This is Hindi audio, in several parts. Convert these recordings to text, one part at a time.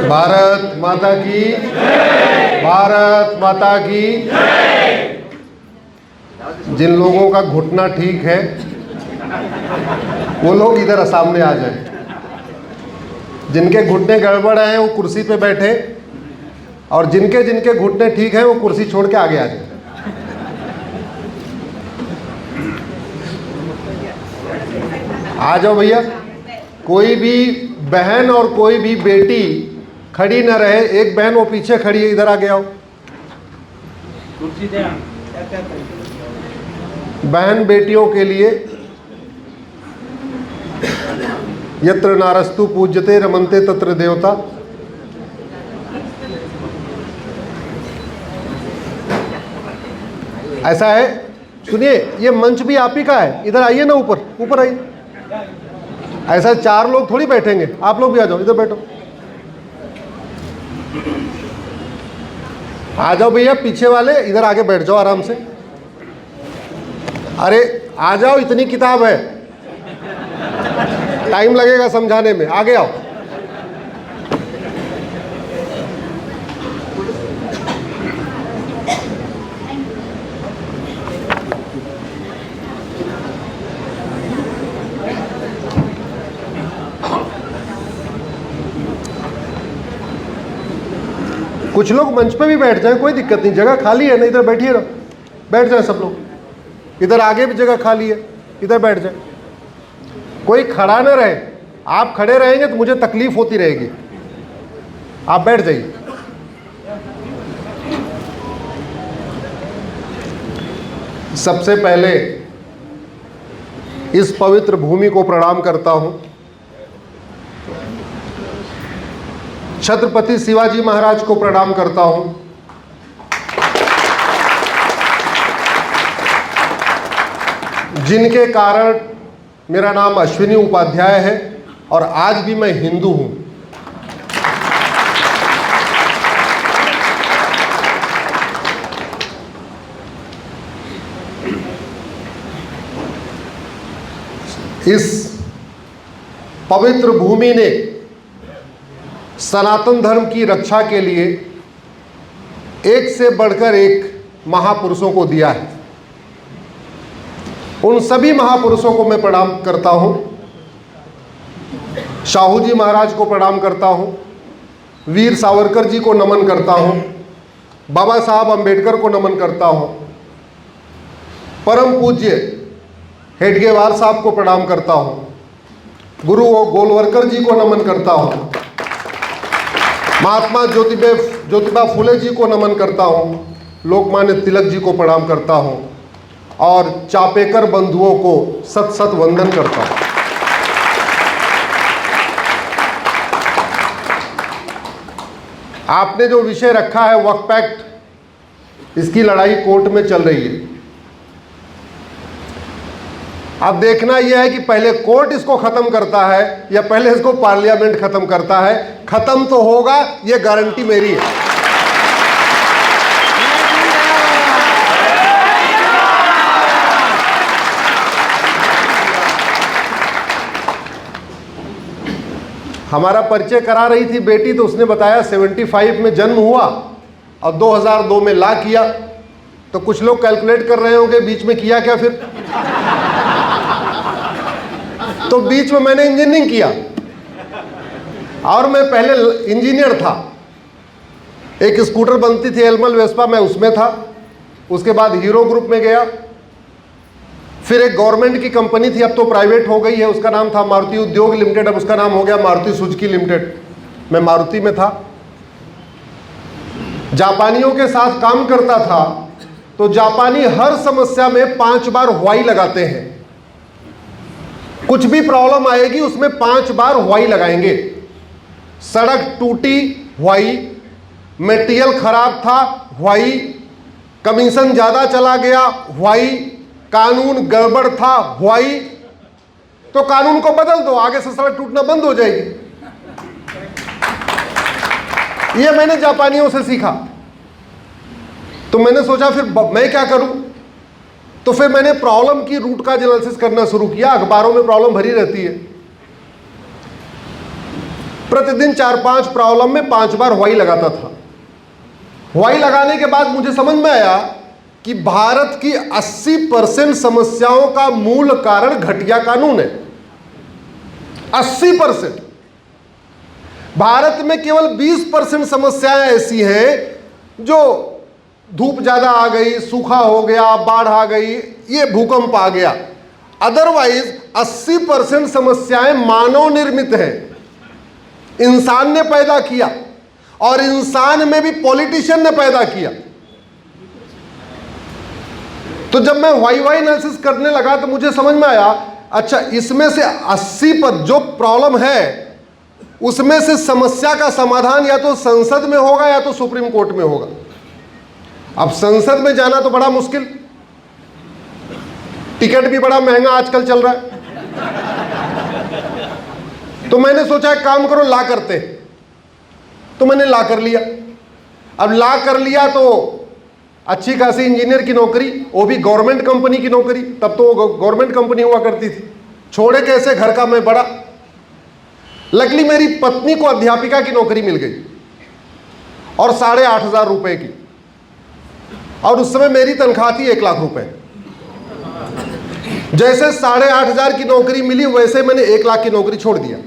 भारत माता की, भारत माता की। जिन लोगों का घुटना ठीक है वो लोग इधर सामने आ जाए। जिनके घुटने गड़बड़ हैं वो कुर्सी पे बैठे, और जिनके जिनके घुटने ठीक हैं वो कुर्सी छोड़ के आगे आ जाए। आ जाओ भैया। कोई भी बहन और कोई भी बेटी खड़ी न रहे। एक बहन वो पीछे खड़ी है, इधर आगे आओ। बहन बेटियों के लिए यत्र नारस्तु पूज्यते रमन्ते तत्र देवता। ऐसा है, सुनिए, ये मंच भी आप ही का है। इधर आइए ना, ऊपर ऊपर आइए। ऐसा 4 लोग थोड़ी बैठेंगे, आप लोग भी आ जाओ, इधर बैठो। आ जाओ भैया, पीछे वाले इधर आगे बैठ जाओ आराम से। अरे आ जाओ, इतनी किताब है, टाइम लगेगा समझाने में। आगे आओ। कुछ लोग मंच पे भी बैठ जाए, कोई दिक्कत नहीं, जगह खाली है ना, इधर बैठिए ना, बैठ जाए सब लोग। इधर आगे भी जगह खाली है, इधर बैठ जाए। कोई खड़ा ना रहे। आप खड़े रहेंगे तो मुझे तकलीफ होती रहेगी। आप बैठ जाइए। सबसे पहले इस पवित्र भूमि को प्रणाम करता हूं। छत्रपति शिवाजी महाराज को प्रणाम करता हूं। जिनके कारण मेरा नाम अश्विनी उपाध्याय है और आज भी मैं हिंदू हूं। इस पवित्र भूमि ने सनातन धर्म की रक्षा के लिए एक से बढ़कर एक महापुरुषों को दिया है। उन सभी महापुरुषों को मैं प्रणाम करता हूं। शाहू जी महाराज को प्रणाम करता हूं, वीर सावरकर जी को नमन करता हूं, बाबा साहब अंबेडकर को नमन करता हूं, परम पूज्य हेडगेवार साहब को प्रणाम करता हूं, गुरु गोलवरकर जी को नमन करता हूं, महात्मा ज्योतिबा फुले जी को नमन करता हूं, लोकमान्य तिलक जी को प्रणाम करता हूं और चापेकर बंधुओं को सत सत वंदन करता हूं। आपने जो विषय रखा है वक्फ एक्ट, इसकी लड़ाई कोर्ट में चल रही है। अब देखना यह है कि पहले कोर्ट इसको खत्म करता है या पहले इसको पार्लियामेंट खत्म करता है। खत्म तो होगा, यह गारंटी मेरी है। हमारा परिचय करा रही थी बेटी, तो उसने बताया 75 में जन्म हुआ और 2002 में ला किया। तो कुछ लोग कैलकुलेट कर रहे होंगे बीच में किया क्या फिर। तो बीच में मैंने इंजीनियरिंग किया और मैं पहले इंजीनियर था। एक स्कूटर बनती थी एलमल वेस्पा, मैं उसमें था। उसके बाद हीरो ग्रुप में गया। फिर एक गवर्नमेंट की कंपनी थी, अब तो प्राइवेट हो गई है, उसका नाम था मारुति उद्योग लिमिटेड, अब उसका नाम हो गया मारुति सुजुकी लिमिटेड। मैं मारुति में था। जापानियों के साथ काम करता था, तो जापानी हर समस्या में 5 बार व्हाई लगाते हैं। कुछ भी प्रॉब्लम आएगी उसमें 5 बार व्हाई लगाएंगे। सड़क टूटी, व्हाई, मटेरियल खराब था, व्हाई, कमीशन ज्यादा चला गया, व्हाई, कानून गड़बड़ था, व्हाई। तो कानून को बदल दो, आगे से सड़क टूटना बंद हो जाएगी। ये मैंने जापानियों से सीखा। तो मैंने सोचा फिर मैं क्या करूं। तो फिर मैंने प्रॉब्लम की रूट का एनालिसिस करना शुरू किया। अखबारों में प्रॉब्लम भरी रहती है। प्रतिदिन 4-5 प्रॉब्लम में 5 बार हवाई लगाता था। हवाई लगाने के बाद मुझे समझ में आया कि भारत की 80% समस्याओं का मूल कारण घटिया कानून है। 80%। भारत में केवल 20% समस्याएं ऐसी हैं जो धूप ज्यादा आ गई, सूखा हो गया, बाढ़ आ गई, ये भूकंप आ गया। अदरवाइज 80% समस्याएं मानव निर्मित हैं, इंसान ने पैदा किया, और इंसान में भी पॉलिटिशियन ने पैदा किया। तो जब मैं वाई एनालिसिस करने लगा तो मुझे समझ में आया, अच्छा इसमें से 80% जो प्रॉब्लम है उसमें से समस्या का समाधान या तो संसद में होगा या तो सुप्रीम कोर्ट में होगा। अब संसद में जाना तो बड़ा मुश्किल, टिकट भी बड़ा महंगा आजकल चल रहा है। तो मैंने सोचा एक काम करो, ला करते। तो मैंने ला कर लिया। अब ला कर लिया तो अच्छी खासी इंजीनियर की नौकरी, वो भी गवर्नमेंट कंपनी की नौकरी, तब तो गवर्नमेंट कंपनी हुआ करती थी। छोड़े कैसे, घर का मैं बड़ा। लकली मेरी पत्नी को अध्यापिका की नौकरी मिल गई और 8,500 रुपए की, और उस समय मेरी तनख्वाह थी 1 लाख रुपए। जैसे 8,500 की नौकरी मिली वैसे मैंने 1 लाख की नौकरी छोड़ दिया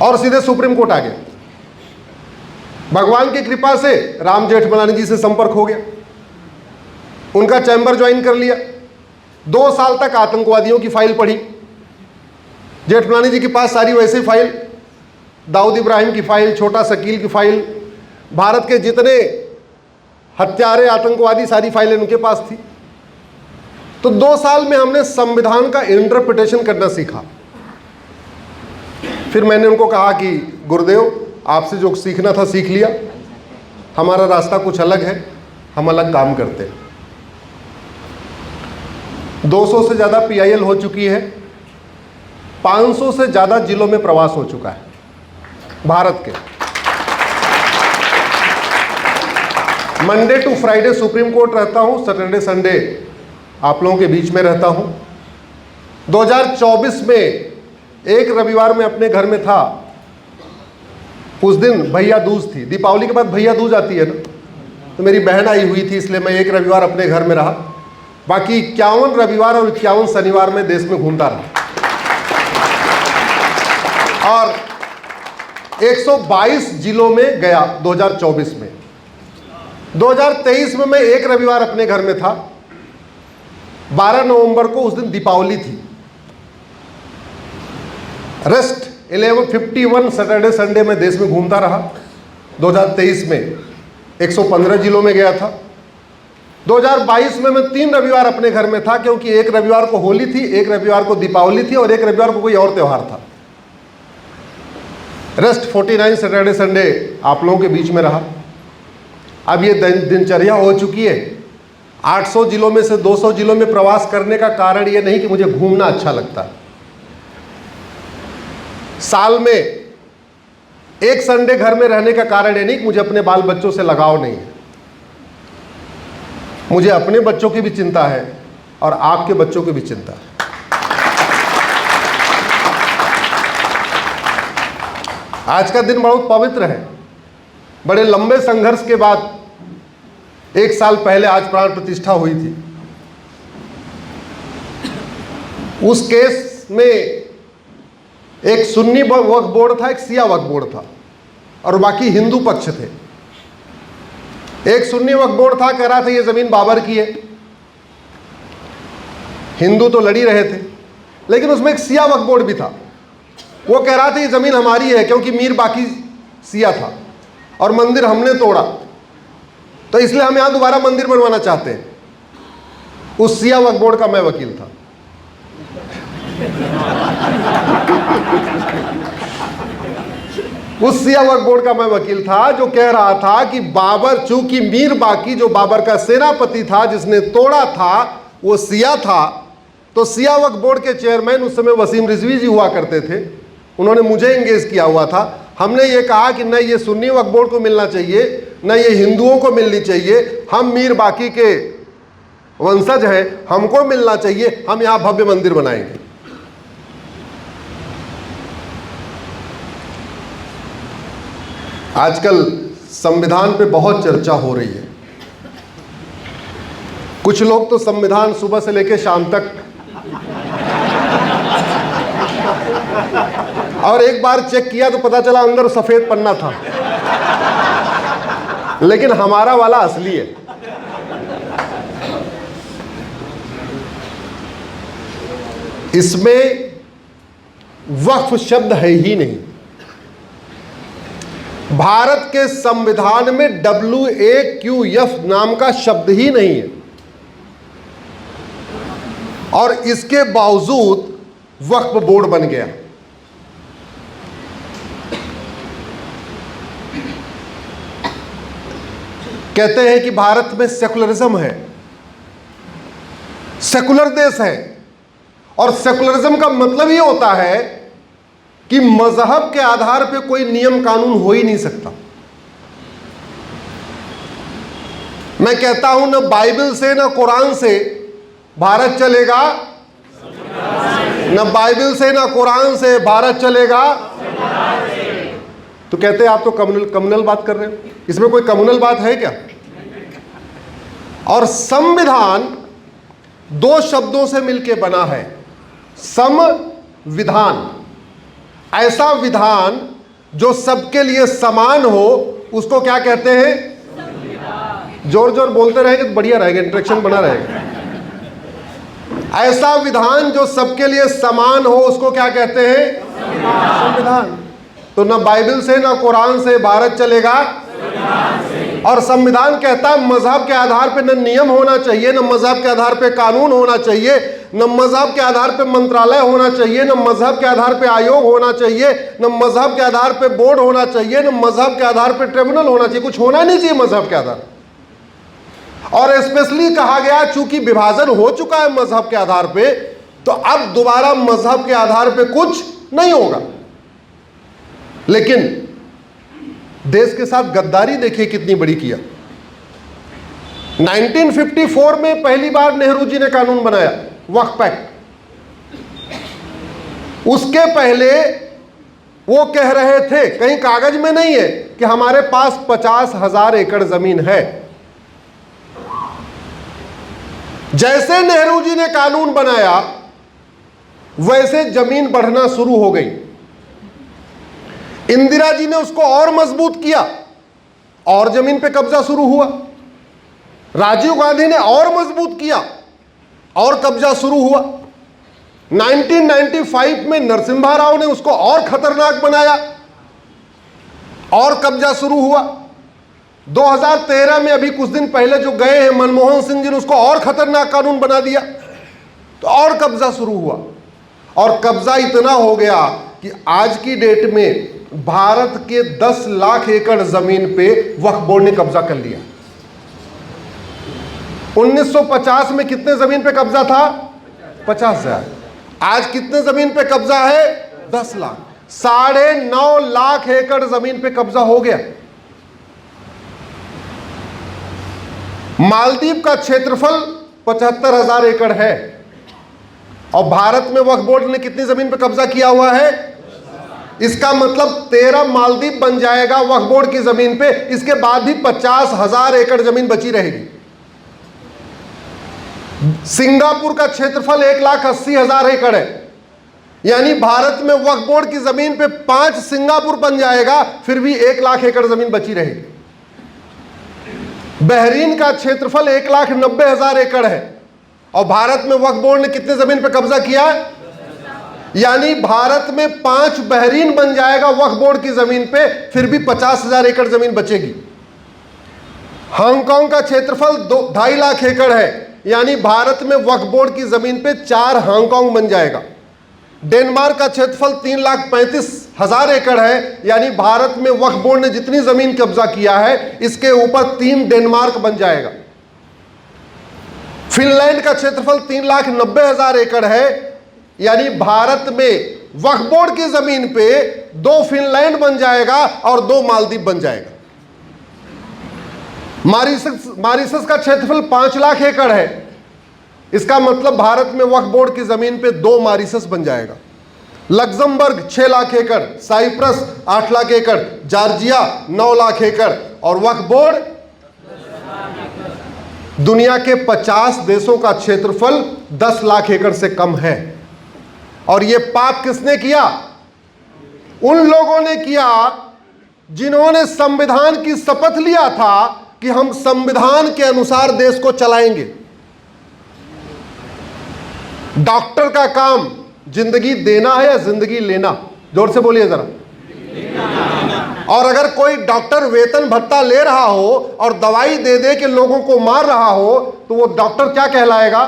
और सीधे सुप्रीम कोर्ट आ गया। भगवान की कृपा से राम जेठमलानी जी से संपर्क हो गया, उनका चैम्बर ज्वाइन कर लिया। 2 साल तक आतंकवादियों की फाइल पढ़ी, जेठमलानी जी के पास सारी वैसी फाइल, दाऊद इब्राहिम की फाइल, छोटा शकील की फाइल, भारत के जितने हत्यारे आतंकवादी सारी फाइलें उनके पास थी। तो 2 साल में हमने संविधान का इंटरप्रिटेशन करना सीखा। फिर मैंने उनको कहा कि गुरुदेव आपसे जो सीखना था सीख लिया, हमारा रास्ता कुछ अलग है, हम अलग काम करते हैं। 200 से ज़्यादा PIL हो चुकी है, 500 से ज़्यादा जिलों में प्रवास हो चुका है भारत के। Monday to Friday Supreme Court रहता हूँ, सैटरडे संडे आप लोगों के बीच में रहता हूँ। 2024 में एक रविवार में अपने घर में था, उस दिन भैया दूज थी, दीपावली के बाद भैया दूज आती है ना, तो मेरी बहन आई हुई थी, इसलिए मैं एक रविवार अपने घर में रहा। बाकी 51 रविवार और 51 शनिवार में देश में घूमता रहा और 122 जिलों में गया 2024 में। 2023 में मैं एक रविवार अपने घर में था, 12 नवंबर को, उस दिन दीपावली थी। रेस्ट 1151 सैटरडे संडे में देश में घूमता रहा। 2023 में 115 जिलों में गया था। 2022 में मैं 3 रविवार अपने घर में था, क्योंकि एक रविवार को होली थी, एक रविवार को दीपावली थी और एक रविवार को कोई और त्यौहार था। रेस्ट 49 सैटरडे संडे आप लोगों के बीच में रहा। अब ये दिनचर्या हो चुकी है। 800 जिलों में से 200 जिलों में प्रवास करने का कारण ये नहीं कि मुझे घूमना अच्छा लगता है। साल में एक संडे घर में रहने का कारण ये नहीं कि मुझे अपने बाल बच्चों से लगाव नहीं है। मुझे अपने बच्चों की भी चिंता है और आपके बच्चों की भी चिंता है। आज का दिन बहुत पवित्र है। बड़े लंबे संघर्ष के बाद 1 साल पहले आज प्राण प्रतिष्ठा हुई थी। उस केस में एक सुन्नी वक्फ बोर्ड था, एक शिया वक्फ बोर्ड था और बाकी हिंदू पक्ष थे। एक सुन्नी वक्फ बोर्ड था, कह रहा था ये जमीन बाबर की है। हिंदू तो लड़ ही रहे थे, लेकिन उसमें एक शिया वक्फ बोर्ड भी था। वो कह रहा था ये जमीन हमारी है, क्योंकि मीर बाकी शिया था और मंदिर हमने तोड़ा, तो इसलिए हम यहां दोबारा मंदिर बनवाना चाहते हैं। उस शिया वक्फ बोर्ड का मैं वकील था। उस शिया वक्फ बोर्ड का मैं वकील था जो कह रहा था कि बाबर, चूंकि मीर बाकी जो बाबर का सेनापति था, जिसने तोड़ा था, वो शिया था, तो शिया वक्फ बोर्ड के चेयरमैन उस समय वसीम रिजवी जी हुआ करते थे। उन्होंने मुझे एंगेज किया हुआ था। हमने ये कहा कि न ये सुन्नी वक्फ बोर्ड को मिलना चाहिए, न ये हिंदुओं को मिलनी चाहिए, हम मीर बाकी के वंशज हैं, हमको मिलना चाहिए, हम यहाँ भव्य मंदिर बनाएंगे। आजकल संविधान पे बहुत चर्चा हो रही है। कुछ लोग तो संविधान सुबह से लेकर शाम तक, और एक बार चेक किया तो पता चला अंदर सफेद पन्ना था, लेकिन हमारा वाला असली है। इसमें वक्फ शब्द है ही नहीं। भारत के संविधान में WAQF नाम का शब्द ही नहीं है, और इसके बावजूद वक्फ बोर्ड बन गया। कहते हैं कि भारत में सेकुलरिज्म है, सेकुलर देश है, और सेकुलरिज्म का मतलब ये होता है कि मजहब के आधार पे कोई नियम कानून हो ही नहीं सकता। मैं कहता हूं न बाइबल से न कुरान से भारत चलेगा, न बाइबल से न कुरान से भारत चलेगा। तो कहते हैं आप तो कम्युनल बात कर रहे हो, इसमें कोई कम्युनल बात है क्या? और संविधान दो शब्दों से मिलकर बना है, संविधान। ऐसा विधान जो सबके लिए समान हो उसको क्या कहते हैं? जोर जोर बोलते रहेंगे तो बढ़िया रहेगा, इंटरेक्शन बना रहेगा। ऐसा विधान जो सबके लिए समान हो उसको क्या कहते हैं? संविधान। तो ना बाइबल से ना कुरान से भारत चलेगा, और संविधान कहता है मजहब के आधार पे न नियम होना चाहिए, न मजहब के आधार पे कानून होना चाहिए, न मजहब के आधार पे मंत्रालय होना चाहिए, न मजहब के आधार पे आयोग होना चाहिए, न मजहब के आधार पे बोर्ड होना चाहिए, न मजहब के आधार पे ट्रिब्यूनल होना चाहिए। कुछ होना नहीं चाहिए मजहब के आधार। और स्पेशली कहा गया चूंकि विभाजन हो चुका है मजहब के आधार पे, तो अब दोबारा मजहब के आधार पे कुछ नहीं होगा। लेकिन देश के साथ गद्दारी देखिए कितनी बड़ी किया। 1954 में पहली बार नेहरू जी ने कानून बनाया, वक्फ एक्ट। उसके पहले वो कह रहे थे, कहीं कागज में नहीं है, कि हमारे पास 50,000 एकड़ जमीन है। जैसे नेहरू जी ने कानून बनाया वैसे जमीन बढ़ना शुरू हो गई। इंदिरा जी ने उसको और मजबूत किया और जमीन पे कब्जा शुरू हुआ। राजीव गांधी ने और मजबूत किया और कब्जा शुरू हुआ। 1995 में नरसिम्हा राव ने उसको और खतरनाक बनाया और कब्जा शुरू हुआ। 2013 में अभी कुछ दिन पहले जो गए हैं मनमोहन सिंह जी ने उसको और खतरनाक कानून बना दिया, तो और कब्जा शुरू हुआ। और कब्जा इतना हो गया कि आज की डेट में भारत के 10 लाख एकड़ जमीन पे वक्फ बोर्ड ने कब्जा कर लिया। 1950 में कितने जमीन पे कब्जा था? 50,000। आज कितने जमीन पे कब्जा है? 10 लाख। 9.5 लाख एकड़ जमीन पे कब्जा हो गया। मालदीव का क्षेत्रफल 75,000 एकड़ है, और भारत में वक्फ बोर्ड ने कितनी जमीन पे कब्जा किया हुआ है? इसका मतलब 13 मालदीव बन जाएगा वक्फ बोर्ड की जमीन पे। इसके बाद भी 50,000 एकड़ जमीन बची रहेगी। सिंगापुर का क्षेत्रफल 1,80,000 एकड़ है, यानी भारत में वक्फ बोर्ड की जमीन पे 5 सिंगापुर बन जाएगा, फिर भी 1 लाख एकड़ जमीन बची रहेगी। बहरीन का क्षेत्रफल 1,90,000 एकड़ है, और भारत में वक्फ बोर्ड ने कितने जमीन पे कब्जा किया है? यानी भारत में 5 बहरीन बन जाएगा वक्फ बोर्ड की जमीन पे, फिर भी 50,000 एकड़ जमीन बचेगी। हांगकांग का क्षेत्रफल 2.5 लाख एकड़ है, यानी भारत में वक्फ बोर्ड की जमीन पे 4 हांगकांग बन जाएगा। डेनमार्क का क्षेत्रफल 3,35,000 एकड़ है, यानी भारत में वक्फ बोर्ड ने जितनी जमीन कब्जा किया है इसके ऊपर 3 डेनमार्क बन जाएगा। फिनलैंड का क्षेत्रफल 3,90,000 एकड़ है, यानी भारत में वक्फ बोर्ड की जमीन पे 2 फिनलैंड बन जाएगा और 2 मालदीव बन जाएगा। मॉरिशस का क्षेत्रफल 5 लाख एकड़ है, इसका मतलब भारत में वक्फ बोर्ड की जमीन पे 2 मॉरिशस बन जाएगा। लग्जमबर्ग 6 लाख एकड़, साइप्रस 8 लाख एकड़, जॉर्जिया 9 लाख एकड़ और वक्फ बोर्ड दुनिया के 50 देशों का क्षेत्रफल 10 लाख एकड़ से कम है। और यह पाप किसने किया? उन लोगों ने किया जिन्होंने संविधान की शपथ लिया था कि हम संविधान के अनुसार देश को चलाएंगे। डॉक्टर का काम जिंदगी देना है या जिंदगी लेना? जोर से बोलिए जरा। और अगर कोई डॉक्टर वेतन भत्ता ले रहा हो और दवाई दे दे के लोगों को मार रहा हो तो वो डॉक्टर क्या कहलाएगा?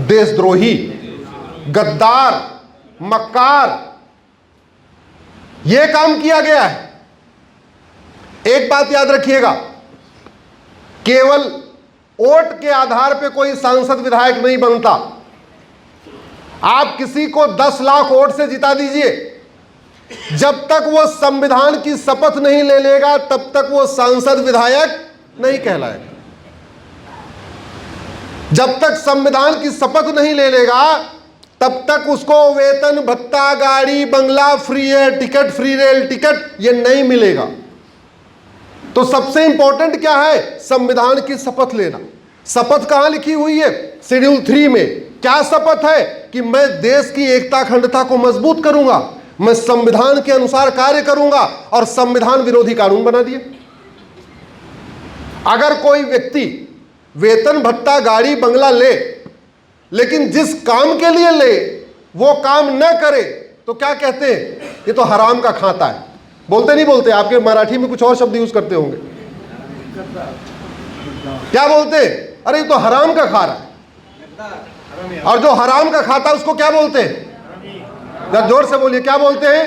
देशद्रोही, गद्दार, मक्कार। यह काम किया गया है। एक बात याद रखिएगा, केवल वोट के आधार पे कोई सांसद विधायक नहीं बनता। आप किसी को 10 लाख वोट से जिता दीजिए, जब तक वो संविधान की शपथ नहीं ले लेगा तब तक वो सांसद विधायक नहीं कहलाएगा। जब तक संविधान की शपथ नहीं ले लेगा तब तक उसको वेतन भत्ता, गाड़ी बंगला फ्री है, टिकट फ्री, रेल टिकट ये नहीं मिलेगा। तो सबसे इंपॉर्टेंट क्या है? संविधान की शपथ लेना। शपथ कहां लिखी हुई है? शेड्यूल 3 में। क्या शपथ है? कि मैं देश की एकता अखंडता को मजबूत करूंगा, मैं संविधान के अनुसार कार्य करूंगा और संविधान विरोधी कानून बना दिए। अगर कोई व्यक्ति वेतन भत्ता, गाड़ी बंगला ले, लेकिन जिस काम के लिए ले वो काम न करे तो क्या कहते हैं? ये तो हराम का खाता है। बोलते नहीं बोलते? आपके मराठी में कुछ और शब्द यूज करते होंगे। क्या बोलते? अरे ये तो हराम का खा रहा है। और जो हराम का खाता है उसको क्या बोलते हैं? जोर से बोलिए, क्या बोलते हैं?